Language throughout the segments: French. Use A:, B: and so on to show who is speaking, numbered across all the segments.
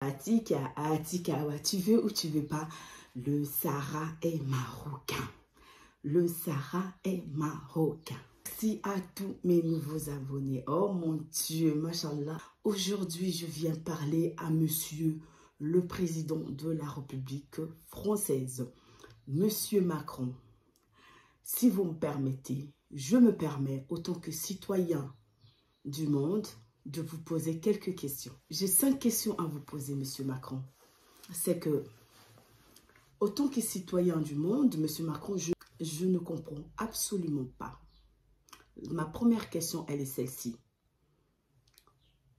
A: Atikawa, tu veux ou tu veux pas, le Sahara est marocain. Le Sahara est marocain. Merci à tous mes nouveaux abonnés. Oh mon Dieu, machallah. Aujourd'hui, je viens parler à monsieur le président de la République française, monsieur Macron. Si vous me permettez, je me permets, autant que citoyen du monde, de vous poser quelques questions. J'ai 5 questions à vous poser, monsieur Macron. C'est que, autant que citoyen du monde, monsieur Macron, je ne comprends absolument pas. Ma première question, elle est celle-ci.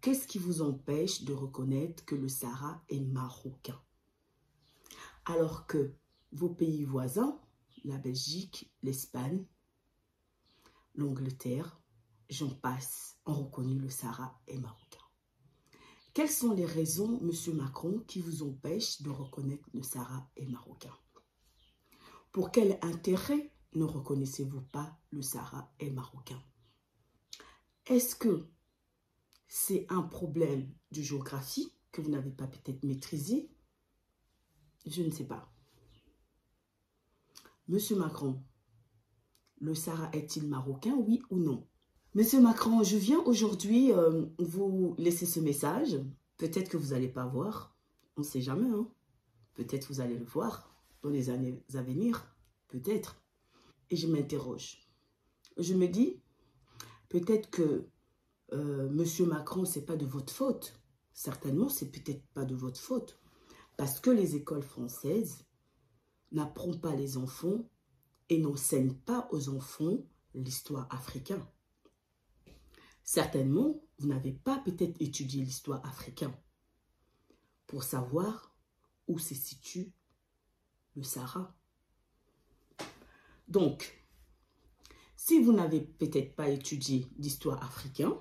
A: Qu'est-ce qui vous empêche de reconnaître que le Sahara est marocain? Alors que vos pays voisins, la Belgique, l'Espagne, l'Angleterre, j'en passe, ont reconnu le Sahara est marocain. Quelles sont les raisons, monsieur Macron, qui vous empêchent de reconnaître le Sahara est marocain? Pour quel intérêt ne reconnaissez-vous pas le Sahara est marocain? Est-ce que c'est un problème de géographie que vous n'avez pas peut-être maîtrisé? Je ne sais pas. Monsieur Macron, le Sahara est-il marocain, oui ou non? Monsieur Macron, je viens aujourd'hui vous laisser ce message. Peut-être que vous n'allez pas voir. On ne sait jamais. Hein? Peut-être vous allez le voir dans les années à venir. Peut-être. Et je m'interroge. Je me dis, peut-être que monsieur Macron, ce n'est pas de votre faute. Certainement, c'est peut-être pas de votre faute. Parce que les écoles françaises n'apprennent pas les enfants et n'enseignent pas aux enfants l'histoire africaine. Certainement, vous n'avez pas peut-être étudié l'histoire africaine pour savoir où se situe le Sahara. Donc, si vous n'avez peut-être pas étudié l'histoire africaine,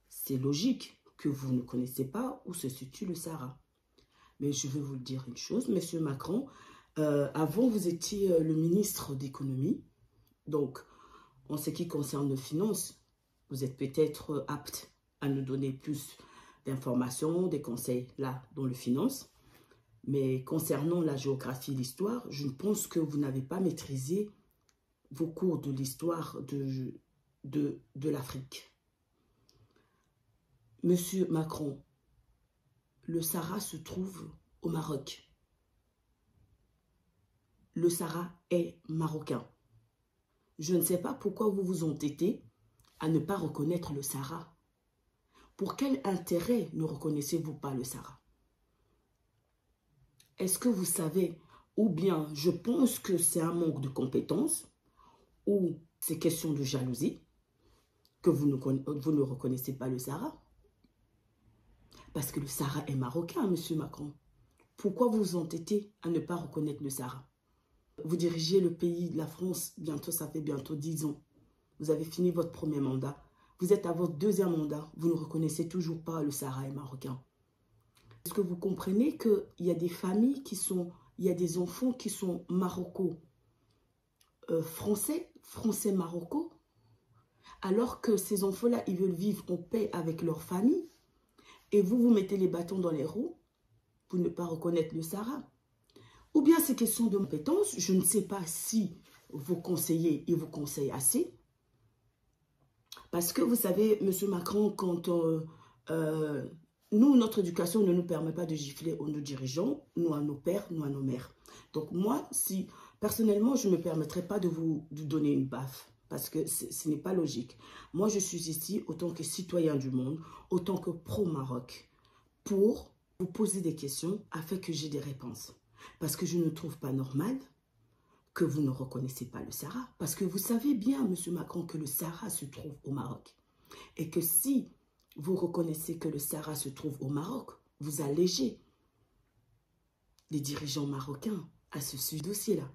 A: c'est logique que vous ne connaissez pas où se situe le Sahara. Mais je veux vous dire une chose, monsieur Macron, avant vous étiez le ministre d'économie, donc en ce qui concerne les finances, vous êtes peut-être apte à nous donner plus d'informations, des conseils là dans les finances. Mais concernant la géographie et l'histoire, je pense que vous n'avez pas maîtrisé vos cours de l'histoire de l'Afrique. Monsieur Macron, le Sahara se trouve au Maroc. Le Sahara est marocain. Je ne sais pas pourquoi vous vous entêtez à ne pas reconnaître le Sahara. Pour quel intérêt ne reconnaissez-vous pas le Sahara? Est-ce que vous savez, ou bien je pense que c'est un manque de compétences, ou c'est question de jalousie, que vous ne reconnaissez pas le Sahara? Parce que le Sahara est marocain, monsieur Macron. Pourquoi vous vous entêtez à ne pas reconnaître le Sahara? Vous dirigez le pays, la France, bientôt, ça fait bientôt 10 ans. Vous avez fini votre premier mandat. Vous êtes à votre deuxième mandat. Vous ne reconnaissez toujours pas le Sahara est marocain. Est-ce que vous comprenez qu'il y a des familles qui sont... Il y a des enfants qui sont français-maroco, alors que ces enfants-là, ils veulent vivre en paix avec leur famille. Et vous, vous mettez les bâtons dans les roues pour ne pas reconnaître le Sahara. Ou bien c'est question de compétence. Je ne sais pas si vos conseillers, ils vous conseillent assez. Parce que vous savez, monsieur Macron, quand nous, notre éducation ne nous permet pas de gifler nos dirigeants, nous à nos pères, nous à nos mères. Donc moi, si personnellement, je ne me permettrai pas de vous donner une baffe. Parce que ce n'est pas logique. Moi, je suis ici, autant que citoyen du monde, autant que pro-Maroc, pour vous poser des questions afin que j'ai des réponses. Parce que je ne trouve pas normal que vous ne reconnaissez pas le Sahara. Parce que vous savez bien, monsieur Macron, que le Sahara se trouve au Maroc. Et que si vous reconnaissez que le Sahara se trouve au Maroc, vous allégez les dirigeants marocains à ce dossier-là.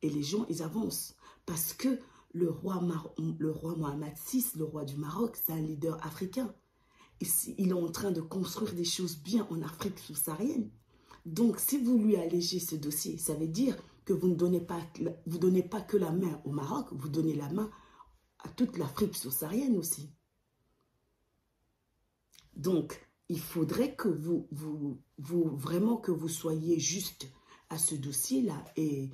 A: Et les gens, ils avancent. Parce que le roi Mohamed VI, le roi du Maroc, c'est un leader africain. Et il est en train de construire des choses bien en Afrique subsaharienne. Donc, si vous lui allégez ce dossier, ça veut dire que vous ne donnez pas que la main au Maroc, vous donnez la main à toute l'Afrique subsaharienne aussi. Donc, il faudrait que vraiment que vous soyez juste à ce dossier-là. Et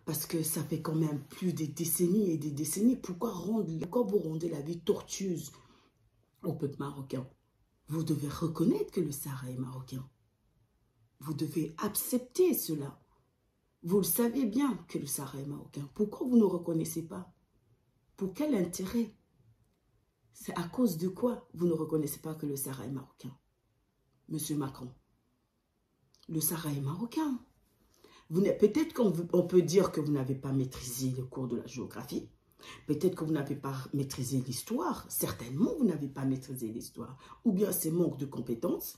A: parce que ça fait quand même plus des décennies et des décennies. Pourquoi vous rendez la vie tortueuse au peuple marocain? Vous devez reconnaître que le Sahara est marocain. Vous devez accepter cela. Vous le savez bien que le Sahara est marocain. Pourquoi vous ne reconnaissez pas? Pour quel intérêt? C'est à cause de quoi vous ne reconnaissez pas que le Sahara est marocain? Monsieur Macron, le Sahara est marocain. Peut-être qu'on peut dire que vous n'avez pas maîtrisé le cours de la géographie. Peut-être que vous n'avez pas maîtrisé l'histoire. Certainement, vous n'avez pas maîtrisé l'histoire. Ou bien c'est manque de compétences.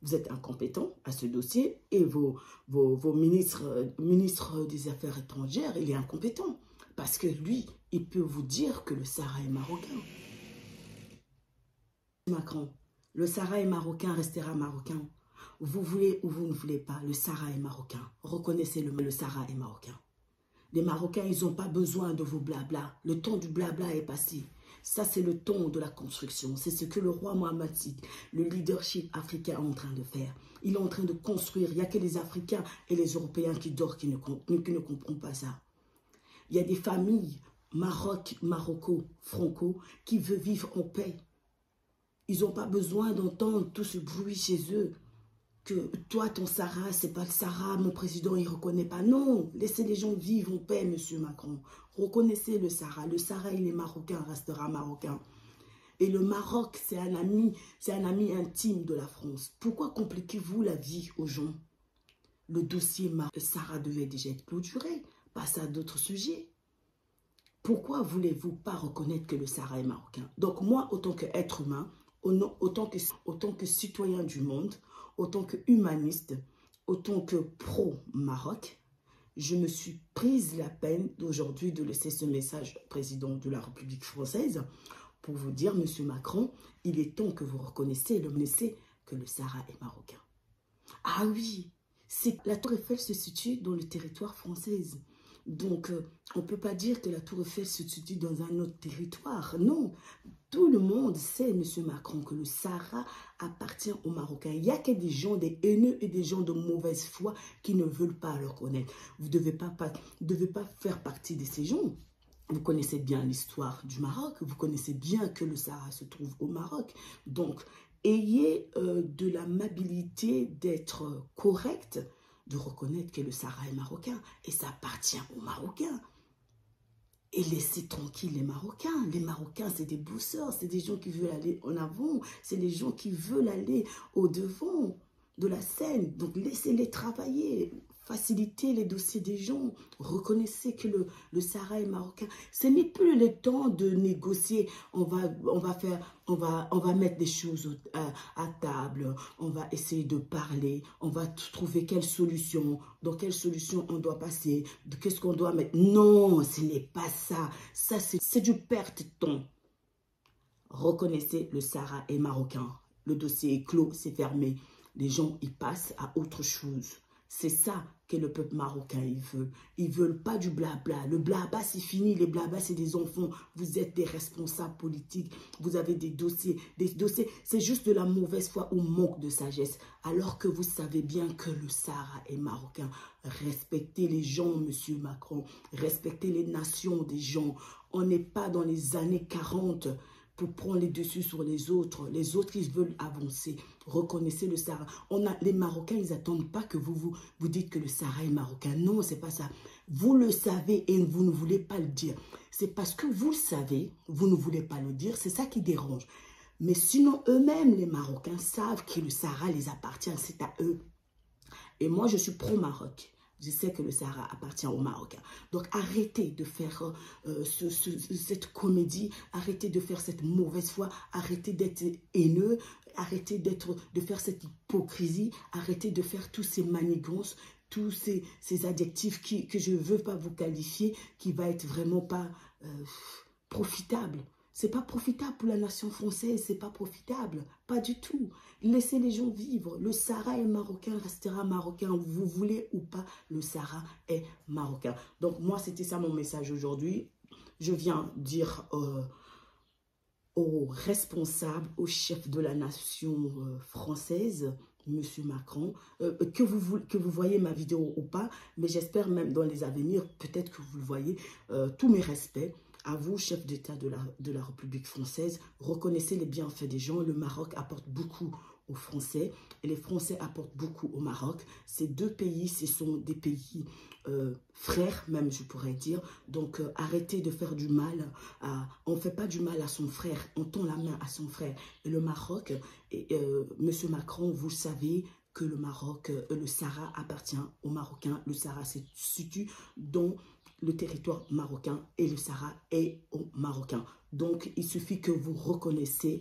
A: Vous êtes incompétent à ce dossier et vos ministres des Affaires étrangères, il est incompétent. Parce que lui, il peut vous dire que le Sahara est marocain. Macron, le Sahara est marocain, restera marocain. Vous voulez ou vous ne voulez pas, le Sahara est marocain. Reconnaissez le Sahara est marocain. Les Marocains, ils n'ont pas besoin de vos blabla. Le temps du blabla est passé. Ça, c'est le temps de la construction. C'est ce que le roi Mohamed VI, le leadership africain, est en train de faire. Il est en train de construire. Il n'y a que les Africains et les Européens qui dorment, qui ne comprennent pas ça. Il y a des familles, franco, qui veulent vivre en paix. Ils n'ont pas besoin d'entendre tout ce bruit chez eux. Que toi, ton Sahara, c'est pas le Sahara, mon président, il ne reconnaît pas. Non, laissez les gens vivre en paix, monsieur Macron. Reconnaissez le Sahara. Le Sahara, il est marocain, restera marocain. Et le Maroc, c'est un ami intime de la France. Pourquoi compliquez-vous la vie aux gens? Le dossier Sahara devait déjà être clôturé. Passez à d'autres sujets. Pourquoi voulez-vous pas reconnaître que le Sahara est marocain? Donc moi, autant qu'être humain, autant que citoyen du monde, autant que humaniste, autant que pro-Maroc, je me suis prise la peine d'aujourd'hui de laisser ce message au président de la République française pour vous dire, monsieur Macron, il est temps que vous reconnaissiez que le Sahara est marocain. Ah oui, la Tour Eiffel se situe dans le territoire français. Donc, on ne peut pas dire que la Tour Eiffel se situe dans un autre territoire. Non, tout le monde sait, M. Macron, que le Sahara appartient aux Marocains. Il n'y a que des gens, des haineux et des gens de mauvaise foi qui ne veulent pas le reconnaître. Vous ne devez pas faire partie de ces gens. Vous connaissez bien l'histoire du Maroc. Vous connaissez bien que le Sahara se trouve au Maroc. Donc, ayez de l'amabilité d'être correct, de reconnaître que le Sahara est marocain et ça appartient aux Marocains. Et laissez tranquille les Marocains. Les Marocains, c'est des bosseurs, c'est des gens qui veulent aller en avant, c'est les gens qui veulent aller au-devant de la scène. Donc laissez-les travailler, facilitez les dossiers des gens, reconnaissez que le Sahara est marocain. Ce n'est plus le temps de négocier, on va mettre des choses à table, on va essayer de parler, on va trouver quelle solution, dans quelle solution on doit passer, qu'est-ce qu'on doit mettre. Non, ce n'est pas ça. Ça, c'est du perte de temps. Reconnaissez le Sahara est marocain. Le dossier est clos, c'est fermé. Les gens, ils passent à autre chose. C'est ça que le peuple marocain, il veut. Ils ne veulent pas du blabla. Le blabla, c'est fini. Les blabla, c'est des enfants. Vous êtes des responsables politiques. Vous avez des dossiers. C'est juste de la mauvaise foi ou manque de sagesse. Alors que vous savez bien que le Sahara est marocain. Respectez les gens, monsieur Macron. Respectez les nations des gens. On n'est pas dans les années 40 pour prendre les dessus sur les autres. Les autres, ils veulent avancer. Reconnaissez le Sahara. Les Marocains, ils n'attendent pas que vous dites que le Sahara est marocain. Non, c'est pas ça. Vous le savez et vous ne voulez pas le dire. C'est parce que vous le savez, vous ne voulez pas le dire. C'est ça qui dérange. Mais sinon, eux-mêmes, les Marocains, savent que le Sahara les appartient. C'est à eux. Et moi, je suis pro-Maroc. Je sais que le Sahara appartient aux Marocains. Donc, arrêtez de faire cette comédie, arrêtez de faire cette mauvaise foi, arrêtez d'être haineux, arrêtez de faire cette hypocrisie, arrêtez de faire tous ces manigances, tous ces adjectifs que je ne veux pas vous qualifier, qui va être vraiment pas profitable. C'est pas profitable pour la nation française, c'est pas profitable, pas du tout. Laissez les gens vivre. Le Sahara est marocain, restera marocain. Vous voulez ou pas, le Sahara est marocain. Donc moi, c'était ça mon message aujourd'hui. Je viens dire au responsable, au chef de la nation française, Monsieur Macron, que vous voyez ma vidéo ou pas, mais j'espère même dans les avenirs, peut-être que vous le voyez, tous mes respects à vous, chef d'État de la République française. Reconnaissez les bienfaits des gens. Le Maroc apporte beaucoup aux Français et les Français apportent beaucoup au Maroc. Ces deux pays, ce sont des pays frères, même je pourrais dire. Donc arrêtez de faire du mal. On ne fait pas du mal à son frère, on tend la main à son frère. Et le Maroc, Monsieur Macron, vous savez que le Maroc, le Sahara appartient aux Marocains. Le Sahara se situe dans le territoire marocain et le Sahara est aux Marocains. Donc, il suffit que vous reconnaissiez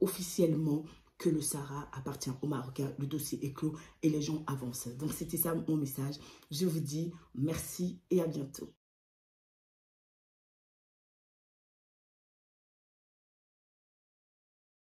A: officiellement que le Sahara appartient aux Marocains. Le dossier est clos et les gens avancent. Donc, c'était ça mon message. Je vous dis merci et à bientôt.